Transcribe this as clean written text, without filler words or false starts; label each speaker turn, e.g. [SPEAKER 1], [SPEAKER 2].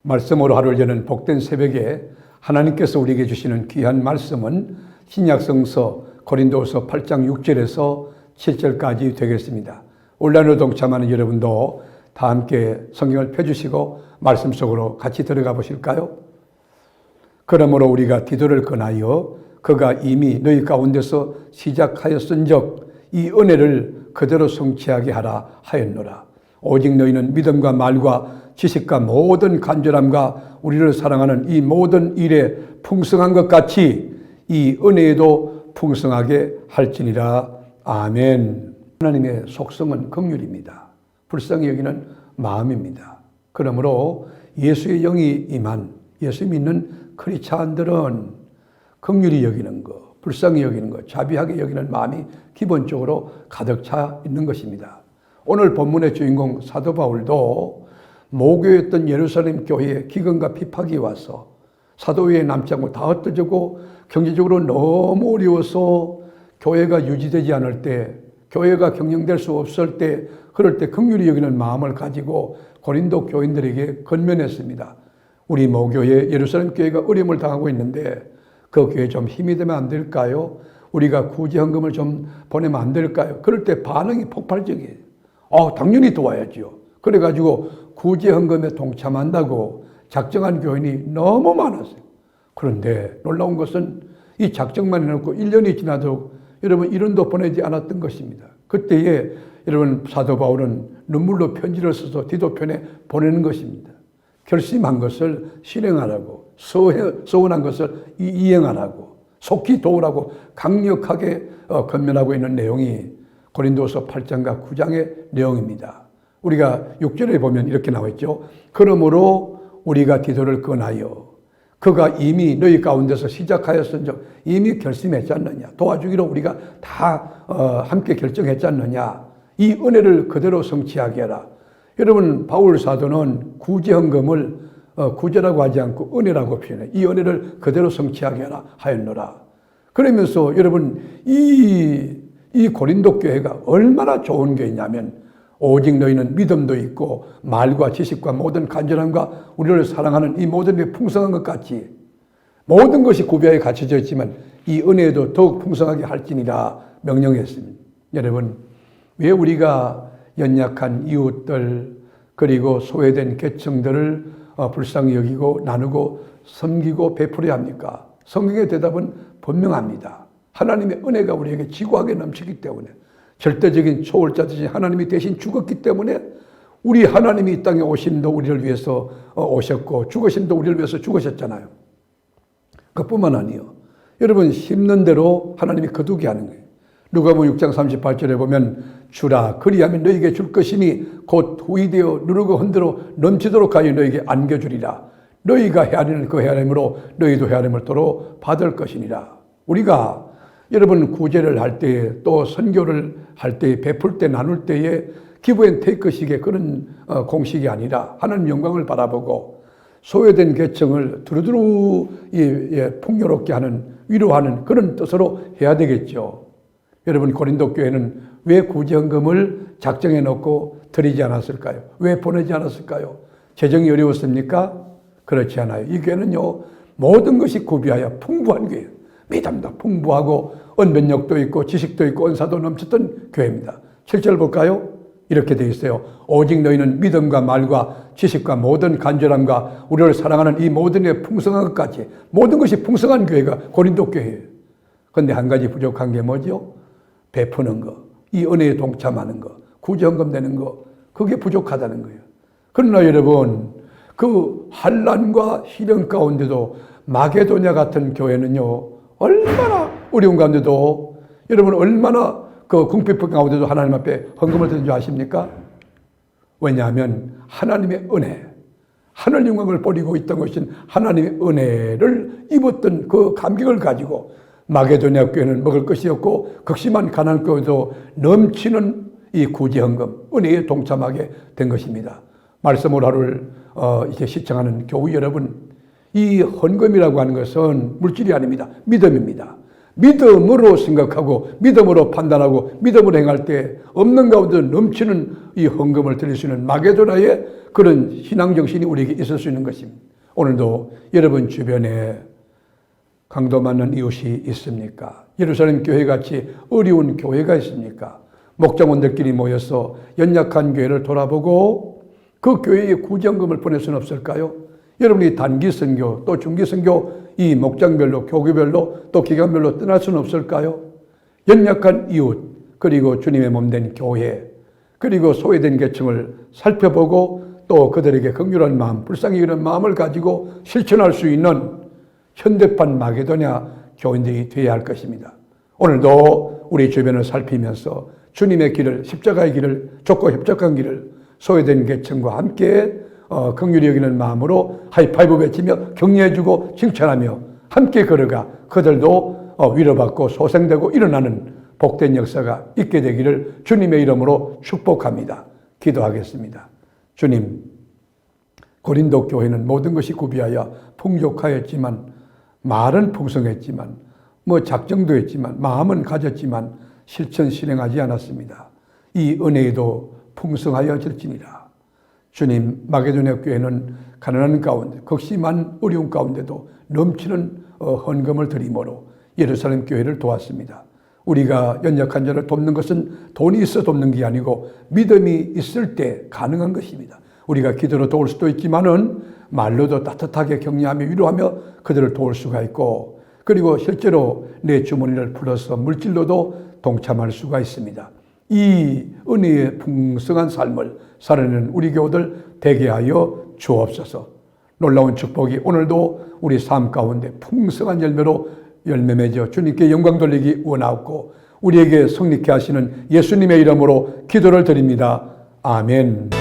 [SPEAKER 1] 말씀으로 하루를 여는 복된 새벽에 하나님께서 우리에게 주시는 귀한 말씀은 신약성서 고린도서 8장 6절에서 7절까지 되겠습니다. 온라인으로 동참하는 여러분도 다 함께 성경을 펴주시고 말씀 속으로 같이 들어가 보실까요? 그러므로 우리가 디도를 권하여 그가 이미 너희 가운데서 시작하였은즉 이 은혜를 그대로 성취하게 하라 하였노라. 오직 너희는 믿음과 말과 지식과 모든 간절함과 우리를 사랑하는 이 모든 일에 풍성한 것 같이 이 은혜에도 풍성하게 할지니라. 아멘. 하나님의 속성은 긍휼입니다. 불쌍히 여기는 마음입니다. 그러므로 예수의 영이 임한 예수 믿는 크리스찬들은 긍휼히 여기는 것, 불쌍히 여기는 것, 자비하게 여기는 마음이 기본적으로 가득 차 있는 것입니다. 오늘 본문의 주인공 사도 바울도 모교였던 예루살렘 교회에 기근과 핍박이 와서 사도 위에 남지 않고 다 흩어지고 경제적으로 너무 어려워서 교회가 유지되지 않을 때, 교회가 경영될 수 없을 때, 그럴 때 긍휼히 여기는 마음을 가지고 고린도 교인들에게 권면했습니다. 우리 모교회 예루살렘 교회가 어려움을 당하고 있는데 그 교회에 좀 힘이 되면 안 될까요? 우리가 구제헌금을 좀 보내면 안 될까요? 그럴 때 반응이 폭발적이에요. 당연히 도와야지요. 그래가지고 구제헌금에 동참한다고 작정한 교인이 너무 많았어요. 그런데 놀라운 것은 이 작정만 해놓고 1년이 지나도 여러분 1원도 보내지 않았던 것입니다. 그때에 여러분 사도 바울은 눈물로 편지를 써서 디도편에 보내는 것입니다. 결심한 것을 실행하라고, 서운한 것을 이행하라고, 속히 도우라고 강력하게 권면하고 있는 내용이 고린도서 8장과 9장의 내용입니다. 우리가 6절에 보면 이렇게 나와 있죠. 그러므로 우리가 디도를 권하여 그가 이미 너희 가운데서 시작하였은즉 이미 결심했지 않느냐. 도와주기로 우리가 다 함께 결정했지 않느냐. 이 은혜를 그대로 성취하게 해라. 여러분 바울 사도는 구제헌금을 구제라고 하지 않고 은혜라고 표현해. 이 은혜를 그대로 성취하게 하라 하였노라. 그러면서 여러분 이 고린도 교회가 얼마나 좋은 교회냐면 오직 너희는 믿음도 있고 말과 지식과 모든 간절함과 우리를 사랑하는 이 모든 게 풍성한 것 같이 모든 것이 구비하에 갖춰져 있지만 이 은혜도 더욱 풍성하게 할지니라 명령했습니다. 여러분 왜 우리가 연약한 이웃들 그리고 소외된 계층들을 불쌍히 여기고 나누고 섬기고 베풀어야 합니까? 성경의 대답은 분명합니다. 하나님의 은혜가 우리에게 지고하게 넘치기 때문에 절대적인 초월자듯이 하나님이 대신 죽었기 때문에 우리 하나님이 이 땅에 오심도 우리를 위해서 오셨고 죽으심도 우리를 위해서 죽으셨잖아요. 그뿐만 아니요. 여러분 힘든 대로 하나님이 거두게 하는 거예요. 누가복음 6장 38절에 보면 주라 그리하면 너희에게 줄 것이니 곧 후이되어 누르고 흔들어 넘치도록 하여 너희에게 안겨주리라. 너희가 헤아리는 그 헤아림으로 너희도 헤아림을 도로 받을 것이니라. 우리가 여러분 구제를 할 때에 또 선교를 할 때에 베풀 때 나눌 때에 기브 앤 테이크식의 그런 공식이 아니라 하나님 영광을 바라보고 소외된 계층을 두루두루 풍요롭게 하는 위로하는 그런 뜻으로 해야 되겠죠. 여러분 고린도 교회는 왜 구제헌금을 작정해 놓고 드리지 않았을까요? 왜 보내지 않았을까요? 재정이 어려웠습니까? 그렇지 않아요. 이 교회는요 모든 것이 구비하여 풍부한 교회예요. 믿음도 풍부하고 언변력도 있고 지식도 있고 은사도 넘쳤던 교회입니다. 7절 볼까요? 이렇게 되어 있어요. 오직 너희는 믿음과 말과 지식과 모든 간절함과 우리를 사랑하는 이 모든 게 풍성한 것 같이 모든 것이 풍성한 교회가 고린도 교회예요. 그런데 한 가지 부족한 게 뭐죠? 베푸는 거, 이 은혜에 동참하는 거, 구제헌금 내는 거, 그게 부족하다는 거예요. 그러나 여러분 그 환난과 시련 가운데도 마게도냐 같은 교회는요 얼마나 어려운 가운데도 여러분 얼마나 그 궁핍한 가운데도 하나님 앞에 헌금을 드린 줄 아십니까? 왜냐하면 하나님의 은혜, 하늘 영광을 버리고 있던 것인 하나님의 은혜를 입었던 그 감격을 가지고 마게도냐 교회는 먹을 것이 없고 극심한 가난 가운데도 넘치는 이 구제헌금, 은혜에 동참하게 된 것입니다. 말씀으로 하루를 이제 시청하는 교우 여러분, 이 헌금이라고 하는 것은 물질이 아닙니다. 믿음입니다. 믿음으로 생각하고 믿음으로 판단하고 믿음으로 행할 때 없는 가운데 넘치는 이 헌금을 드릴 수 있는 마게도나의 그런 신앙정신이 우리에게 있을 수 있는 것입니다. 오늘도 여러분 주변에 강도 맞는 이웃이 있습니까? 예루살렘 교회같이 어려운 교회가 있습니까? 목장원들끼리 모여서 연약한 교회를 돌아보고 그 교회에 구정금을 보낼 수는 없을까요? 여러분이 단기 선교 또 중기 선교 이 목장별로 교구별로 또 기간별로 떠날 수는 없을까요? 연약한 이웃 그리고 주님의 몸된 교회 그리고 소외된 계층을 살펴보고 또 그들에게 긍휼한 마음 불쌍히 여기는 마음을 가지고 실천할 수 있는 현대판 마게도냐 교인들이 되어야 할 것입니다. 오늘도 우리 주변을 살피면서 주님의 길을 십자가의 길을 좁고 협착한 길을 소외된 계층과 함께 긍휼히 여기는 마음으로 하이파이브 외치며 격려해주고 칭찬하며 함께 걸어가 그들도 위로받고 소생되고 일어나는 복된 역사가 있게 되기를 주님의 이름으로 축복합니다. 기도하겠습니다. 주님, 고린도 교회는 모든 것이 구비하여 풍족하였지만 말은 풍성했지만 작정도 했지만 마음은 가졌지만 실천 실행하지 않았습니다. 이 은혜에도 풍성하여질지니라. 주님, 마게도냐 교회는 가난한 가운데 극심한 어려운 가운데도 넘치는 헌금을 드림으로 예루살렘 교회를 도왔습니다. 우리가 연약한 자를 돕는 것은 돈이 있어 돕는 게 아니고 믿음이 있을 때 가능한 것입니다. 우리가 기도로 도울 수도 있지만은 말로도 따뜻하게 격려하며 위로하며 그들을 도울 수가 있고 그리고 실제로 내 주머니를 풀어서 물질로도 동참할 수가 있습니다. 이 은혜의 풍성한 삶을 살아내는 우리 교우들 되게 하여 주옵소서. 놀라운 축복이 오늘도 우리 삶 가운데 풍성한 열매로 열매 맺어 주님께 영광 돌리기 원하옵고 우리에게 성립케 하시는 예수님의 이름으로 기도를 드립니다. 아멘.